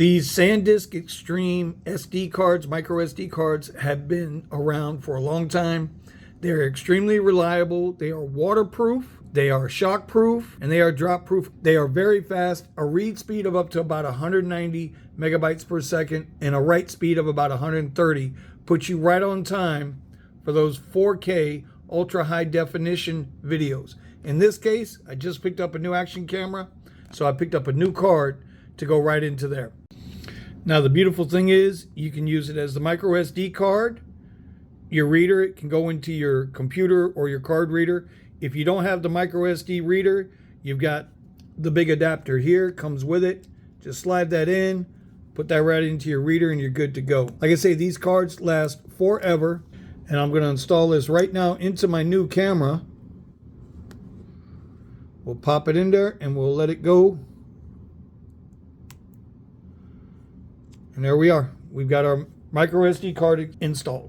These SanDisk Extreme SD cards, micro SD cards, have been around for a long time. They're extremely reliable. They are waterproof. They are shockproof, and they are drop proof. They are very fast, a read speed of up to about 190 megabytes per second and a write speed of about 130 puts you right on time for those 4K ultra high definition videos. In this case, I just picked up a new action camera, so I picked up a new card to go right into there. Now the beautiful thing is you can use it as the micro SD card. Your reader, it can go into your computer or your card reader. If you don't have the micro SD reader, you've got the big adapter here, comes with it. Just slide that in, put that right into your reader, and you're good to go. Like I say, these cards last forever, and I'm going to install this right now into my new camera. We'll pop it in there and we'll let it go. And there we are. We've got our micro SD card installed.